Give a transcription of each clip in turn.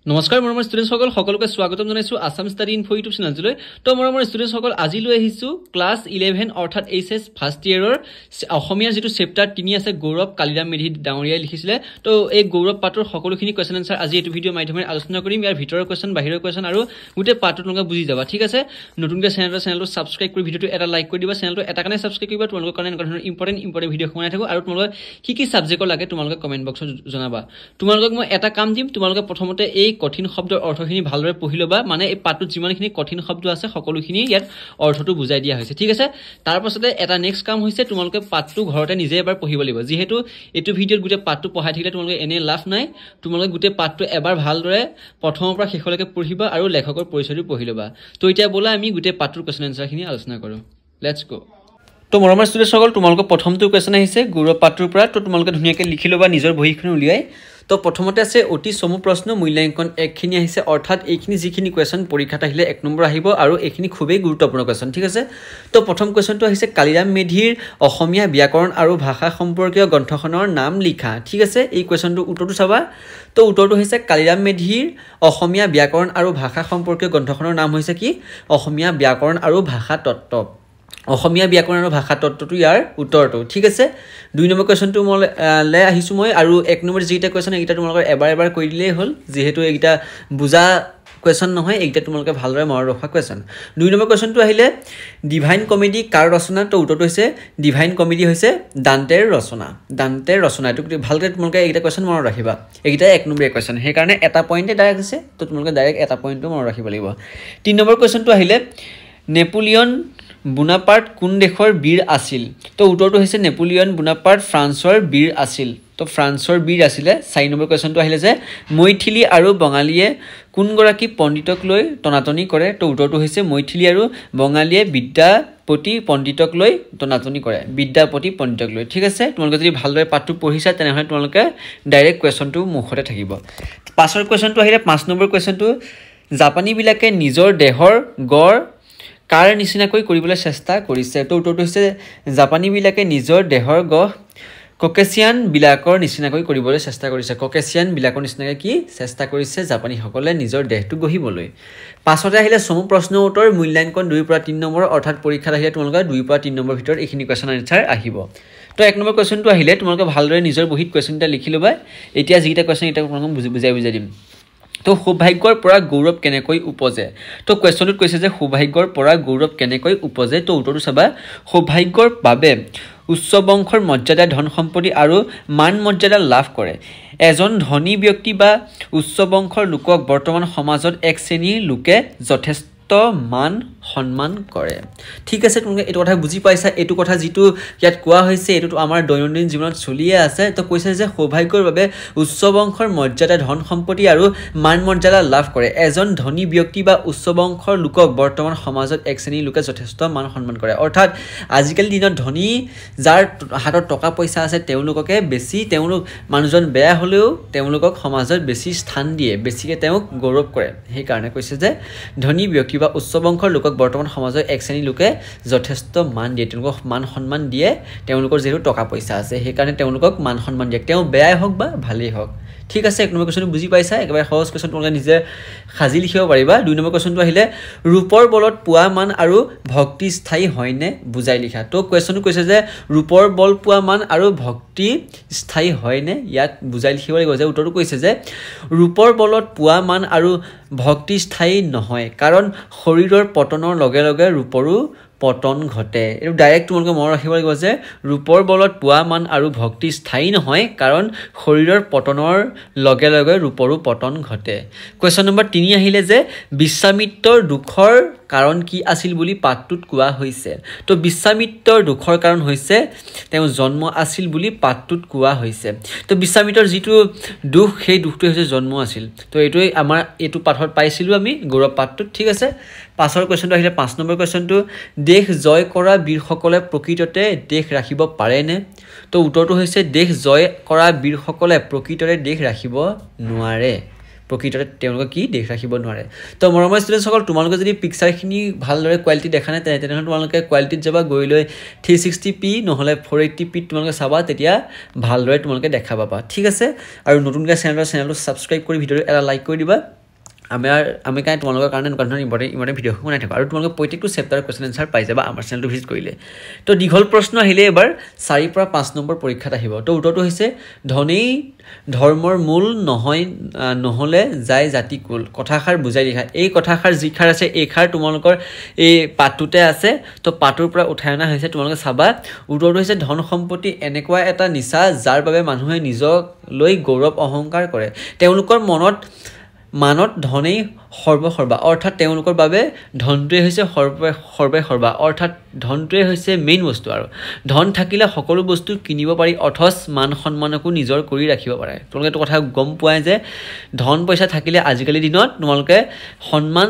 নমস্কাৰ মৰমৰ ষ্টুডেণ্টছ সকল সকলোকে স্বাগতম জনাইছো আসাম ষ্টাডি ইনফো ইউটিউব চেনেললৈ তো মৰমৰ ষ্টুডেণ্টছ সকল আজি লৈ আহিছো ক্লাছ 11 অৰ্থাৎ এইচএছ ফাৰ্ষ্ট ইয়াৰৰ অসমীয়াৰ যেটো চেপ্টাৰ 3 আছে গৌৰৱ কালিৰাম মেধি ডাঙৰীয়াই লিখিছিলে তো এই গৌৰৱ পাতৰ সকলোখিনি কোৱেশ্চন আনসাৰ আজি এই ভিডিও মাধ্যমেৰে আলোচনা কৰিম ইয়াৰ ভিতৰৰ কোৱেশ্চন বাহিৰৰ কোৱেশ্চন আৰু গুটে পাৰ্টটো তোমালোকে বুজি যাবা ঠিক আছে নতুনকৈ চেনেলটো সাবস্ক্ৰাইব কৰি ভিডিওটো এটা লাইক কৰি দিবা চেনেলটো এটা কাৰণে সাবস্ক্ৰাইব কৰিবা তোমালোকৰ কাৰণে এনেকুৱা ধৰণৰ ইম্পৰ্টেন্ট ভিডিও শুনাই থাকো আৰু তোমালোকে কি সাবজেক্টৰ লাগে তোমালোকে কমেন্ট বক্সত জনাবা তোমালোকক মই এটা কাম দিম তোমালোকে প্ৰথমতে এই কঠিন শব্দৰ অৰ্থখিনি ভালদৰে পঢ়ি লবা মানে এই পাঠটোত যিমানখিনি কঠিন শব্দ আছে সকলোখিনি ইয়াত অৰ্থটো বুজাই দিয়া হৈছে ঠিক আছে তাৰ পাছতে এটা নেক্সট কাম হৈছে তোমালোকে পাঠটো ঘৰতে নিজে এবাৰ পঢ়িব লাগিব যেহেতু এটো ভিডিওত গুটে পাঠটো পঢ়াই থাকিলে তোমালোকে এনে লাভ নাই তোমালোকে গুটে পাঠটো এবাৰ ভালদৰে প্ৰথমৰ পৰা শেষলৈকে পঢ়িবা আৰু লেখকৰ পৰিচয়টো পঢ়ি লবা তো এতিয়া বলা আমি গুটে পাঠটোৰ কোৱেশ্চন আনসাৰখিনি আলোচনা কৰো লেটস গো তো মৰমৰ ষ্টুডেণ্টছ সকল তোমালোকৰ প্ৰথমটো কোৱেশ্চন আহিছে গৌৰৱ পাঠটোৰ পৰা তো তোমালোকে ধুনীয়াকৈ লিখি লবা নিজৰ বহিখন উলিয়াই তো প্ৰথমতে আছে অতি চমু প্ৰশ্ন মূল্যাঙ্কন একখিনি আহিছে অৰ্থাৎ এইখিনি যিখিনি কোৱেশ্চন পৰীক্ষাত আহিলে 1 নম্বৰ আহিব আৰু এইখিনি খুবেই গুৰুত্বপূৰ্ণ কোৱেশ্চন ঠিক আছে তো প্ৰথম কোৱেশ্চনটো আহিছে কালিৰাম মেধিৰ অসমীয়া ব্যাকৰণ আৰু ভাষা সম্পৰ্কীয় গ্ৰন্থখনৰ নাম লিখা ঠিক আছে এই কোৱেশ্চনটো উত্তৰটো চাবা তো উত্তৰটো হৈছে কালিৰাম মেধিৰ অসমীয়া ব্যাকৰণ আৰু ভাষা সম্পৰ্কীয় গ্ৰন্থখনৰ নাম হৈছে কি অসমীয়া ব্যাকৰণ আৰু ভাষা তত্ত্ব অসমীয়া ব্যাকৰণ আৰু ভাষা তত্ত্বটো ইয়াৰ উত্তৰটো ঠিক আছে 2 নম্বৰ কোৱেশ্চনটো মই আহিছো মই আৰু 1 নম্বৰ যেটা কোৱেশ্চন এইটা তোমালোকৰ এবাৰ কৰি দিলেই হ'ল যেহেতু এইটা বুজা কোৱেশ্চন নহয় এইটা তোমালোকে ভালদৰে মনত ৰখা কোৱেশ্চন 2 নম্বৰ কোৱেশ্চনটো আহিলে ডিভাইন কমেডি কাৰ ৰচনা তো উত্তৰটো হৈছে ডিভাইন কমেডি হৈছে দান্তেৰ ৰচনা এটো ভালকৈ তোমালোকে এইটা কোৱেশ্চন মনত ৰাখিবা এইটা 1 নম্বৰ কোৱেশ্চন হে কাৰণে এটা পইণ্টে ডাইৰেক্ট আছে তো তোমালোকে ডাইৰেক্ট এটা পইণ্টটো মনত ৰাখিব লাগিব 3 নম্বৰ কোৱেশ্চনটো আহিলে নেপোলিয়ন বুনাপাৰ্ট কোন দেশৰ বীৰ আছিল তো উত্তৰটো হৈছে নেপোলিয়ন বুনাপাৰ্ট ফ্ৰান্সৰ বীৰ আছিল তো ফ্ৰান্সৰ বীৰ আছিল 4 নম্বৰ কোৱেশ্চনটো আহিলে যে মৈথিলি আৰু বঙালীয়ে কোন গৰাকী পণ্ডিতক লৈ টনাটনি কৰে তো উত্তৰটো হৈছে মৈথিলি আৰু বঙালীয়ে বিদ্যাপতি পণ্ডিতক লৈ টনাটনি কৰে বিদ্যাপতি পণ্ডিতক লৈ ঠিক আছে তোমালোকে যদি ভালদৰে পাঠটো পঢ়িছা তেনেহলে তোমালোকে ডাইৰেক্ট কোৱেশ্চনটো মুখতে থাকিব পাছৰ কোৱেশ্চনটো আহিলে 5 নম্বৰ কোৱেশ্চনটো জাপানী বিলাকে নিজৰ দেহৰ গড় কাৰ নিচিনাকৈ কৰিবলৈ চেষ্টা কৰিছে তো উত্তৰটো হৈছে জাপানী বিলাকে নিজৰ দেহৰ গড় ককেছিয়ান বিলাকৰ নিচিনাকৈ কৰিবলৈ চেষ্টা কৰিছে ককেছিয়ান বিলাকৰ নিচিনাকৈ কি চেষ্টা কৰিছে জাপানী সকলে নিজৰ দেহটো গঢ়িবলৈ পাছতে আহিলে চমু প্ৰশ্ন উত্তৰ মূল্যাঙ্কন 2 পৰা 3 নম্বৰ অৰ্থাৎ পৰীক্ষাত আহিলে তোমালোকৰ 2 পৰা 3 নম্বৰ ভিতৰত এইখিনি কোৱেশ্চন আনসাৰ আহিব তো 1 নম্বৰ কোৱেশ্চনটো আহিলে তোমালোকে ভালদৰে নিজৰ বহিত কোৱেশ্চনটা লিখি লবা এতিয়া যিটা কোৱেশ্চন এটা তোমালোকক বুজাই দিম তো সৌভাগ্যৰ পৰা গৌৰৱ কেনেকৈ উপজে তো কোৱেশ্চনটোত কৈছে যে সৌভাগ্যৰ পৰা গৌৰৱ কেনেকৈ উপজে তো উত্তৰটো চাবা সৌভাগ্যৰ বাবে উচ্চ বংশৰ মৰ্যাদা ধন সম্পত্তি আৰু মান মৰ্যাদা লাভ কৰে এজন ধনী ব্যক্তি বা উচ্চ বংশৰ লোকক বৰ্তমান সমাজত এক শ্ৰেণীৰ লোকে যথেষ্ট মান সম্মান কৰে ঠিক আছে তুমি এটো কথা বুজি পাইছা এটো কথা যেটো ইয়াত কোৱা হৈছে এটো আমাৰ দৈনন্দিন জীৱনত চলিয়ে আছে তো কৈছে যে সৌভাগ্যৰ বাবে উচ্চ বংশৰ মৰ্যাদা ধন সম্পত্তি আৰু মান মৰ্যাদা লাভ কৰে এজন ধনী ব্যক্তি বা উচ্চ বংশৰ লোকক বৰ্তমান সমাজত এক শ্ৰেণীৰ লোকে যথেষ্ট মান সম্মান কৰে অৰ্থাৎ আজিকালি দিনত ধনী যাৰ হাতত টকা পইচা আছে তেওঁলোককে বেছি তেওঁলোক মানুহজন বেয়া হলেও তেওঁলোকক সমাজত বেছি স্থান দিয়ে বেছিকে তেওঁক গৌৰৱ কৰে সেই কাৰণে কৈছে যে ধনী ব্যক্তি বা উচ্চ বংশৰ লোকক বৰ্তমান সমাজৰ এক শ্ৰেণীৰ লোকে যথেষ্ট মান দিয়ে তেওঁলোকক মান সম্মান দিয়ে তেওঁলোকৰ যেটো টকা পইচা আছে সেই কাৰণে তেওঁলোকক মান সম্মান দিয়ে তেওঁ বেয়াই হোক বা ভালেই হোক ঠিক আছে 1 নম্বৰ কোৱেশ্চন বুজি পাইছা একেবাৰে সহজ কোৱেশ্চন তোমালোকে নিজে খাজি লিখিব পাৰিবা 2 নম্বৰ কোৱেশ্চনটো আহিলে ৰূপৰ বলত পোৱা মান আৰু ভক্তি স্থায়ী হয়নে বুজাই লিখা তো কোৱেশ্চনটো কৈছে যে ৰূপৰ বল পোৱা মান আৰু ভক্তি স্থায়ী হয়নে ইয়াত বুজাই লিখিব লাগিব যে উত্তৰটো কৈছে যে ৰূপৰ বলত পোৱা মান আৰু ভক্তি স্থায়ী নহয় কাৰণ শৰীৰৰ পতনৰ লগে লগে ৰূপৰো পতন ঘটে এটো ডাইৰেক্ট তোমালোকে মনত ৰাখিব লাগিব যে ৰূপৰ বলত পোৱা মান আৰু ভক্তি স্থায়ী নহয় কাৰণ শৰীৰৰ পতনৰ লগে লগে ৰূপৰো পতন ঘটে কোৱেশ্চন নম্বৰ 3 আহিলে যে বিশ্বামিত্ৰৰ দুখৰ কাৰণ কি আছিল বুলি পাঠটোত কোৱা হৈছে তো বিশ্বামিত্ৰৰ দুখৰ কাৰণ হৈছে তেওঁ জন্ম আছিল বুলি পাঠটোত কোৱা হৈছে তো বিশ্বামিত্ৰৰ যেটো দুখ সেই দুখটো হৈছে জন্ম আছিল তো এটোই আমাৰ এটো পাঠত পাইছিলো আমি গৌৰৱ পাঠটোত ঠিক আছে পাছৰ কোৱেশ্চনটো আহিলে 5 নম্বৰ কোৱেশ্চনটো দেশ জয় কৰা বীৰসকলে প্ৰকৃততে দেশ ৰাখিব পাৰেনে তো উত্তৰটো হৈছে দেশ জয় কৰা বীৰসকলে প্ৰকৃততে দেশ ৰাখিব নোৱাৰে প্ৰকৃততে তেওঁলোকে কি দেখ ৰাখিব নোৱাৰে তো মৰমৰ ষ্টুডেণ্টসকল তোমালোকে যদি পিকচাৰখিনি ভালদৰে কোৱালিটি দেখা নাই তেনেহ'লে তোমালোকে কোৱালিটিত যাবা গৈ লৈ 360p নহ'লে 480p তোমালোকে চাবা তেতিয়া ভালদৰে তোমালোকে দেখা পাবা ঠিক আছে আৰু নতুনকৈ চেনেলটো ছাবস্ক্ৰাইব কৰি ভিডিঅ'টো এটা লাইক কৰি দিবা আমি কাই তোমালোকৰ কাৰণে এনেকুৱা ধৰণৰ ইম্পৰ্টেণ্ট ভিডিঅ' বনাই থাকোঁ আৰু তোমালোকে প্ৰত্যেকটো চেপ্টাৰৰ কুৱেশ্যন এনচাৰ পাই যাবা আমাৰ চেনেলটো ভিজিট কৰিলে তো দীঘল প্ৰশ্ন আহিলে এবাৰ 4 পৰা 5 নম্বৰ পৰীক্ষাত আহিব তো উত্তৰটো হৈছে ধনেই ধৰ্মৰ মূল নহয় নহ'লে যায় জাতি কুল কথাষাৰ বুজাই লিখা এই কথাষাৰ যিষাৰ আছে এই খাৰ তোমালোকৰ এই পাঠটোতে আছে তো পাঠটোৰ পৰা উঠাই অনা হৈছে তোমালোকে চাবা উত্তৰটো হৈছে ধন সম্পত্তি এনেকুৱা এটা নিচা যাৰ বাবে মানুহে নিজক লৈ গৌৰৱ অহংকাৰ কৰে তেওঁলোকৰ মানত ধনেই সৰ্বসৰ্বা অৰ্থাৎ তেওঁলোকৰ বাবে ধনটোৱে হৈছে সৰ্বে অৰ্থাৎ ধনটোৱে হৈছে মেইন বস্তু আৰু ধন থাকিলে সকলো বস্তু কিনিব পাৰি অথচ মান সন্মানকো নিজৰ কৰি ৰাখিব পাৰে তোমালোকে এইটো কথা গম পোৱাই যে ধন পইচা থাকিলে আজিকালি দিনত তোমালোকে সন্মান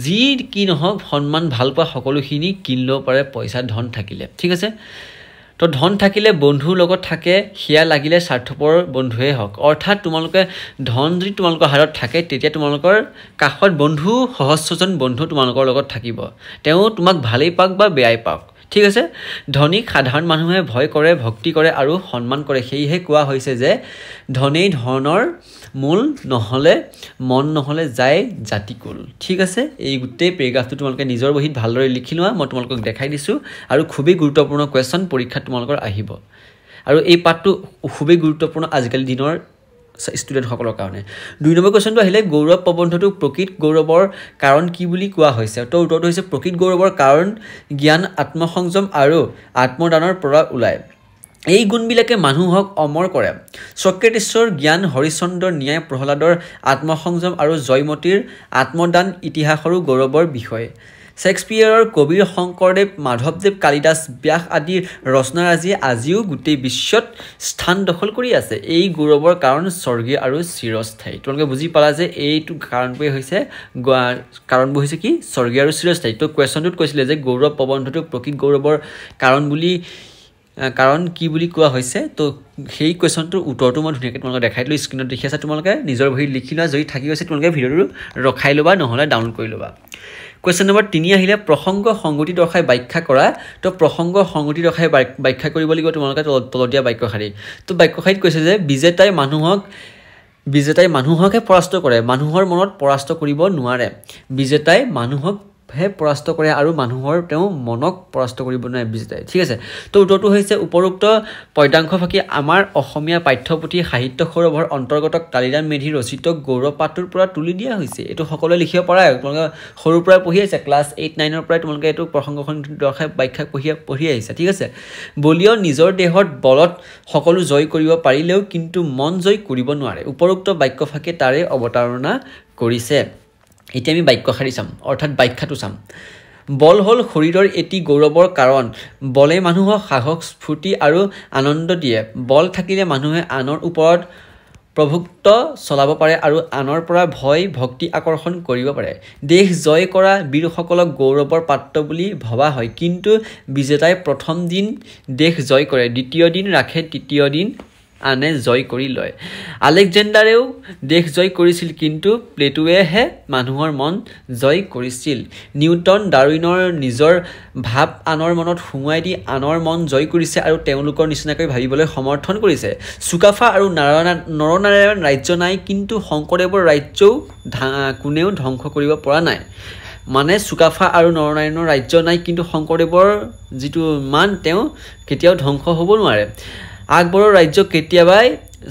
যি কি নহওক সন্মান ভাল পোৱা সকলোখিনি কিনি ল'ব পাৰে পইচা ধন থাকিলে ঠিক আছে তো ধন থাকিলে বন্ধুৰ লগত থাকে হিয়া লাগিলে স্বাৰ্থপৰ বন্ধুৱে হওক অৰ্থাৎ তোমালোকে ধন যদি তোমালোকৰ হাতত থাকে তেতিয়া তোমালোকৰ কাষত বন্ধু সহস্ৰজন বন্ধু তোমালোকৰ লগত থাকিব তেওঁ তোমাক ভালেই পাওক বা বেয়াই পাওক ঠিক আছে ধনীক সাধাৰণ মানুহে ভয় কৰে ভক্তি কৰে আৰু সন্মান কৰে সেইহে কোৱা হৈছে যে ধনেই ধনৰ মূল নহ'লে মন নহ'লে যায় জাতিকুল ঠিক আছে এই গোটেই পেৰাগ্ৰাফটো তোমালোকে নিজৰ বহীত ভালদৰে লিখি লোৱা মই তোমালোকক দেখাই দিছোঁ আৰু খুবেই গুৰুত্বপূৰ্ণ কুৱেশ্যন পৰীক্ষাত তোমালোকৰ আহিব আৰু এই পাঠটো খুবেই গুৰুত্বপূৰ্ণ আজিকালি দিনৰ ষ্টুডেণ্টসকলৰ কাৰণে 2 নম্বৰ কুৱেশ্যনটো আহিলে গৌৰৱ প্ৰবন্ধটো প্ৰকৃত গৌৰৱৰ কাৰণ কি বুলি কোৱা হৈছে তো উত্তৰটো হৈছে প্ৰকৃত গৌৰৱৰ কাৰণ জ্ঞান আত্মসংযম আৰু আত্মদানৰ পৰা ওলায় এই গুণবিলাকে মানুহক অমৰ কৰে চক্ৰেটিছৰ জ্ঞান হৰিশ্চন্দ্ৰৰ ন্যায় প্ৰহ্লাদৰ আত্মসংযম আৰু জয়মতীৰ আত্মদান ইতিহাসৰো গৌৰৱৰ বিষয় শেক্সপিয়াৰৰ কবিৰ শংকৰদেৱ মাধৱদেৱ কালিদাস ব্যাস আদিৰ ৰচনাৰাজিয়ে আজিও গোটেই বিশ্বত স্থান দখল কৰি আছে এই গৌৰৱৰ কাৰণ স্বৰ্গীয় আৰু চিৰস্থায়ী তোমালোকে বুজি পালা যে এইটো কাৰণবোৰ হৈছে কি স্বৰ্গীয় আৰু চিৰস্থায়ী তো কুৱেশ্যনটোত কৈছিলে যে গৌৰৱ প্ৰবন্ধটো প্ৰকৃত গৌৰৱৰ কাৰণ কি বুলি কোৱা হৈছে তো সেই কুৱেশ্যনটোৰ উত্তৰটো মই ধুনীয়াকৈ তোমালোকে দেখাই দিলোঁ স্ক্ৰীনত দেখি আছে তোমালোকে নিজৰ বহীত লিখি লোৱা যদি থাকি গৈছে তোমালোকে ভিডিঅ'টো ৰখাই ল'বা নহ'লে ডাউনলোড কৰি ল'বা কুৱেশ্যন নম্বৰ 3 আহিলে প্ৰসংগ সংগতি দৰ্শাই ব্যাখ্যা কৰা তো প্ৰসংগ সংগতি দৰ্শাই ব্যাখ্যা কৰিব লাগিব তোমালোকে তলতীয়া বাক্যশাৰী তো বাক্যশাৰীত কৈছে যে বিজেতাই মানুহকহে পৰাস্ত কৰে মানুহৰ মনত পৰাস্ত কৰিব নোৱাৰে বিজেতাই মানুহকহে পৰাস্ত কৰে আৰু মানুহৰ তেওঁ মনক পৰাস্ত কৰিব নোৱাৰে বিজেতাই ঠিক আছে তো উত্তৰটো হৈছে উপৰোক্ত পদ্যাংশ ফাঁকি আমাৰ অসমীয়া পাঠ্যপুথি সাহিত্য সৌৰভৰ অন্তৰ্গত কালিদাস মেধি ৰচিত গৌৰৱ পাঠটোৰ পৰা তুলি দিয়া হৈছে এইটো সকলোৱে লিখিব পাৰে তোমালোকে সৰুৰ পৰা পঢ়ি আহিছে ক্লাছ 8-9ৰ পৰাই তোমালোকে এইটো প্ৰসংগখন দৰ্শাই ব্যাখ্যা পঢ়ি আহিছে ঠিক আছে বলিয় নিজৰ দেহত বলত সকলো জয় কৰিব পাৰিলেও কিন্তু মন জয় কৰিব নোৱাৰে উপৰোক্ত বাক্য ফাঁকি তাৰে অৱতাৰণা কৰিছে এতিয়া আমি বাক্যশাৰী চাম অৰ্থাৎ ব্যাখ্যাটো চাম বল হ'ল শৰীৰৰ এটি গৌৰৱৰ কাৰণ বলে মানুহক সাহস স্ফূৰ্তি আৰু আনন্দ দিয়ে বল থাকিলে মানুহে আনৰ ওপৰত প্ৰভুত্ব চলাব পাৰে আৰু আনৰ পৰা ভয় ভক্তি আকৰ্ষণ কৰিব পাৰে দেশ জয় কৰা বীৰসকলক গৌৰৱৰ পাত্ৰ বুলি ভবা হয় কিন্তু বিজেতাই প্ৰথম দিন দেশ জয় কৰে দ্বিতীয় দিন ৰাখে তৃতীয় দিন আনে জয় কৰি লয় আলেকজেণ্ডাৰেও দেশ জয় কৰিছিল কিন্তু প্লেটোৱেহে মানুহৰ মন জয় কৰিছিল নিউটন ডাৰউইনৰ নিজৰ ভাৱ আনৰ মনত সুমুৱাই দি আনৰ মন জয় কৰিছে আৰু তেওঁলোকৰ নিচিনাকৈ ভাবিবলৈ সমৰ্থন কৰিছে চুকাফা আৰু নৰনাৰায়ণ ৰাজ্য নাই কিন্তু শংকৰদেৱৰ ৰাজ্যও কোনেও ধ্বংস কৰিব পৰা নাই মানে চুকাফা আৰু নৰনাৰায়ণৰ ৰাজ্য নাই কিন্তু শংকৰদেৱৰ যিটো মান তেওঁ কেতিয়াও ধ্বংস হ'ব নোৱাৰে আকবৰৰ ৰাজ্য কেতিয়াবাই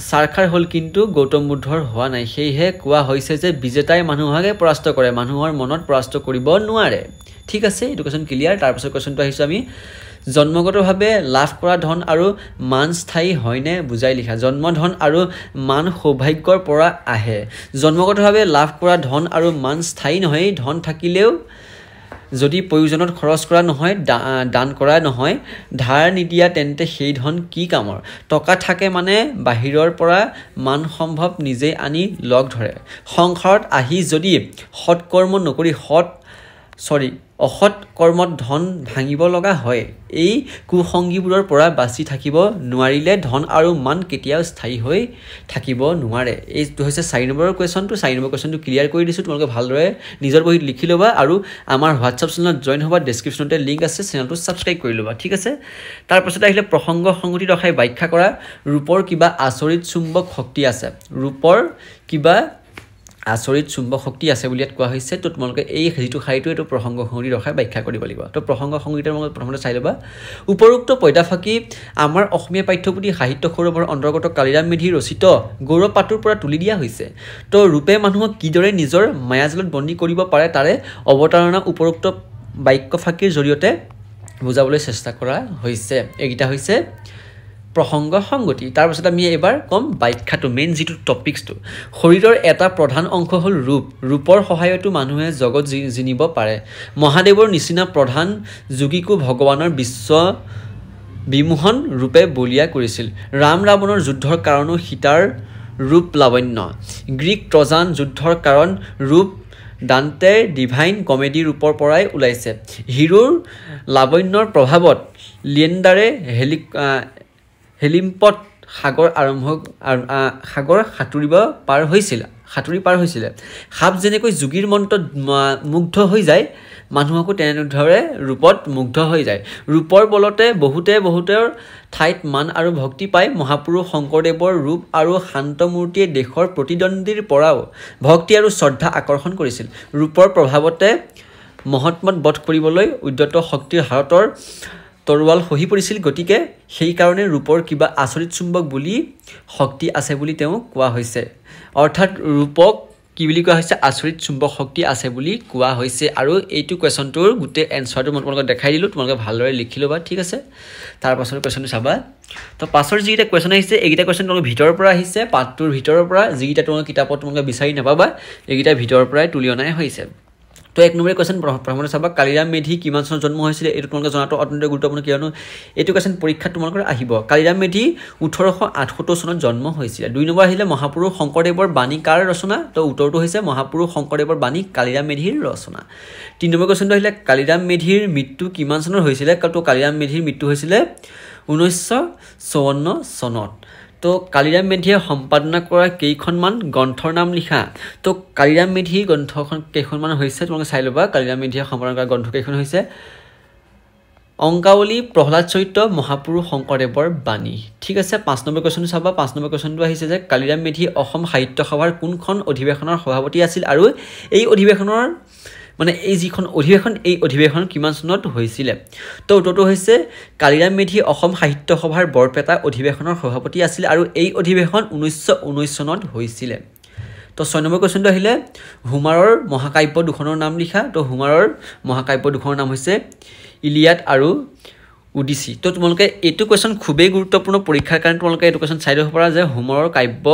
সাৰখাৰ হ'ল কিন্তু গৌতম বুদ্ধৰ হোৱা নাই সেয়েহে কোৱা হৈছে যে বিজেতাই মানুহকে পৰাস্ত কৰে মানুহৰ মনত পৰাস্ত কৰিব নোৱাৰে ঠিক আছে এইটো কোৱেশ্যন ক্লিয়াৰ তাৰপিছত কুৱেশ্যনটো আহিছোঁ আমি জন্মগতভাৱে লাভ কৰা ধন আৰু মান স্থায়ী হয়নে বুজাই লিখা জন্মধন আৰু মান সৌভাগ্যৰ পৰা আহে জন্মগতভাৱে লাভ কৰা ধন আৰু মান স্থায়ী নহয় ধন থাকিলেও যদি প্ৰয়োজনত খৰচ কৰা নহয় দান কৰা নহয় ধাৰ নিদিয়া তেন্তে সেই ধন কি কামৰ টকা থাকে মানে বাহিৰৰ পৰা মান সম্ভৱ নিজে আনি লগ ধৰে সংসাৰত আহি যদি সৎকৰ্ম নকৰি সৎ অসৎ কৰ্মত ধন ভাঙিব লগা হয় এই কুসংগীবোৰৰ পৰা বাচি থাকিব নোৱাৰিলে ধন আৰু মান কেতিয়াও স্থায়ী হৈ থাকিব নোৱাৰে এইটো হৈছে 4 নম্বৰ কোৱেশ্চনটো 4 নম্বৰ কোৱেশ্চনটো ক্লিয়াৰ কৰি দিছো তোমালোকে ভালদৰে নিজৰ বহিত লিখি লবা আৰু আমাৰ হোৱাটছআপ চেনেলত জয়েন হবা ডেসক্ৰিপচনতে লিংক আছে চেনেলটো সাবস্ক্ৰাইব কৰি লবা ঠিক আছে তাৰ পাছত আহিলে প্ৰসংগ সংগতি ৰখাই ব্যাখ্যা কৰা ৰূপৰ কিবা আচৰিত চুম্বক শক্তি আছে ৰূপৰ কিবা আচৰিত চুম্বক শক্তি আছে বুলি কোৱা হৈছে তো তোমালোকে এই যেটো খাইটো এটো প্ৰসংগ সংগতি ৰখাই ব্যাখ্যা কৰিব লাগিব তো প্ৰসংগ সংগতিৰ মনত প্ৰথমতে চাই লবা উপৰোক্ত পইতাফাকি আমাৰ অসমীয়া পাঠ্যপুথি সাহিত্য সৌৰভৰ অন্তৰ্গত কালিৰাম মেধি ৰচিত গৌৰৱ পাতুৰ পৰা তুলি দিয়া হৈছে তো ৰূপে মানুহক কিদৰে নিজৰ মায়াজালত বন্দী কৰিব পাৰে তাৰে অৱতাৰণা উপৰোক্ত বাক্যফাকিৰ জৰিয়তে বুজাবলৈ চেষ্টা কৰা হৈছে এইটা হৈছে প্ৰসংগ সংগতি তাৰ পাছত আমি এবাৰ কম ব্যাখ্যাটো মেইন যেটো টপিকটো শৰীৰৰ এটা প্ৰধান অংশ হল ৰূপৰ সহায়তো মানুহে জগত জিনিব পাৰে মহাদেৱৰ নিচিনা প্ৰধান যোগীকো ভগৱানৰ বিশ্ব বিমোহন ৰূপে বলিয়া কৰিছিল ৰাম ৰাৱণৰ যুদ্ধৰ কাৰণো সীতাৰ ৰূপ লাৱণ্য গ্ৰীক ট্ৰজান যুদ্ধৰ কাৰণ ৰূপ ডান্তে ডিভাইন কমেডি ৰূপৰ পৰাই ওলাইছে হিৰোৰ লাৱণ্যৰ প্ৰভাৱত লিয়েণ্ডাৰে হেলিম্পট সাগৰ সাতুৰি পাৰ হৈছিল সাপ যেনেকৈ যোগীৰ মন্ত্ৰত মুগ্ধ হৈ যায় মানুহকো তেনেদৰে ৰূপত মুগ্ধ হৈ যায় ৰূপৰ বলতে বহুতৰ ঠাইত মান আৰু ভক্তি পায় মহাপুৰুষ শংকৰদেৱৰ ৰূপ আৰু শান্তমূৰ্তিয়ে দেশৰ প্ৰতিদ্বন্দ্বীৰ পৰাও ভক্তি আৰু শ্ৰদ্ধা আকৰ্ষণ কৰিছিল ৰূপৰ প্ৰভাৱতে মহৎমত বধ কৰিবলৈ উদ্যত শক্তিৰ হাতৰ তৰোৱাল খহি পৰিছিল গতিকে সেই কাৰণে ৰূপৰ কিবা আচৰিত চুম্বক বুলি শক্তি আছে বুলি তেওঁ কোৱা হৈছে অৰ্থাৎ ৰূপক কি বুলি কোৱা হৈছে আচৰিত চুম্বক শক্তি আছে বুলি কোৱা হৈছে আৰু এইটো কোৱেশ্চনটোৰ গুটে এনসাৰটো মই তোমালোকক দেখাই দিলো তোমালোকে ভালদৰে লিখি লবা ঠিক আছে তাৰ পাছৰ কোৱেশ্চনটো চাবা তো পাছৰ যিটা কোৱেশ্চন আহিছে এইটা কোৱেশ্চন তোমালোকৰ ভিতৰৰ পৰা আহিছে পাঠটোৰ ভিতৰৰ পৰা যিটা তোমালোকৰ কিতাপত তোমালোকে বিচাৰি নাপাবা এইটা ভিতৰৰ পৰাই তুলি অনাই হৈছে তো এক নম্বৰ কোৱেশ্চন প্ৰথমতে চাবা কালিৰাম মেধি কিমান চনত জন্ম হৈছিল এটো তোমালোকে জনাটো অত্যন্ত গুৰুত্বপূৰ্ণ কিয়নো এটো কোৱেশ্চন পৰীক্ষাত তোমালোকৰ আহিব কালিৰাম মেধি 1878 চনত জন্ম হৈছিল দুই নম্বৰ আহিলে মহাপুৰুষ শংকৰদেৱৰ বাণী কাৰ ৰচনা তো উত্তৰটো হৈছে মহাপুৰুষ শংকৰদেৱৰ বাণী কালিৰাম মেধিৰ ৰচনা তিন নম্বৰ কোৱেশ্চনটো আহিলে কালিৰাম মেধিৰ মৃত্যু কিমান চনত হৈছিল তো কালিৰাম মেধিৰ মৃত্যু হৈছিল 1954 চনত তো কালিৰাম মেধিয়ে সম্পাদনা কৰা কেইখনমান গ্ৰন্থৰ নাম লিখা তো কালিৰাম মেধি গ্ৰন্থখন কেইখনমান হৈছে তোমালোকে চাই লবা কালিৰাম মেধিয়ে সম্পাদনা কৰা গ্ৰন্থ কেইখন হৈছে অংকাৱলী প্ৰহ্লাদ চৰিত্ৰ মহাপুৰুষ শংকৰদেৱৰ বাণী ঠিক আছে 5 নম্বৰ কোৱেশ্চনটো চাবা 5 নম্বৰ কোৱেশ্চনটো আহিছে যে কালিৰাম মেধি অসম সাহিত্য সভাৰ কোনখন অধিৱেশনৰ সভাপতি আছিল আৰু এই অধিৱেশনৰ মানে এই যিখন অধিৱেশন কিমান চনত হৈছিল তো উত্তৰটো হৈছে কালিৰাম মেধি অসম সাহিত্য সভাৰ বৰপেটা অধিৱেশনৰ সভাপতি আছিল আৰু এই অধিৱেশন 1919 চনত হৈছিল তো 6 নম্বৰ কোৱেশ্চনটো আহিলে হোমাৰৰ মহাকাব্য দুখনৰ নাম লিখা তো হোমাৰৰ মহাকাব্য দুখনৰ নাম হৈছে ইলিয়াড আৰু ওডিসি তো তোমালোকে এইটো কোৱেশ্চন খুবেই গুৰুত্বপূৰ্ণ পৰীক্ষাৰ কাৰণে তোমালোকে এইটো কোৱেশ্চন চাই ল'ব পাৰা যে হোমাৰৰ কাব্য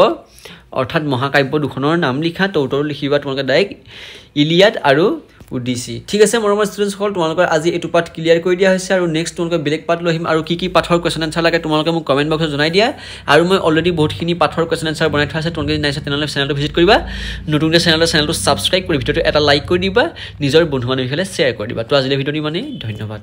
অৰ্থাৎ মহাকাব্য দুখনৰ নাম লিখা তো উত্তৰ লিখিবা তোমালোকে ডাইৰেক্ট ইলিয়াড আৰু ওডিসি ঠিক আছে মৰমৰ ষ্টুডেন্টস সকল তোমালোকৰ আজি এটো পাঠ ক্লিয়াৰ কৰি দিয়া হৈছে আৰু নেক্সট তোমালোকে বেলেগ পাঠ লৈ আহিম আৰু কি পাঠৰ কোৱেশ্চন আনসাৰ লাগে তোমালোকে মোক কমেন্ট বক্সত জনাই দিয়া আৰু মই অলৰেডি বহুতখিনি পাঠৰ কোৱেশ্চন আনসাৰ বনাই থোৱা আছে তোমালোকে নাইছা তেনেহলে চেনেলটো ভিজিট কৰিবা নতুনকৈ চেনেলটো সাবস্ক্ৰাইব কৰি ভিডিওটো এটা লাইক কৰি দিবা নিজৰ বন্ধু বান্ধৱীসকলে শ্বেয়াৰ কৰি দিবা তো আজিলৈ ভিডিওটো মানে ধন্যবাদ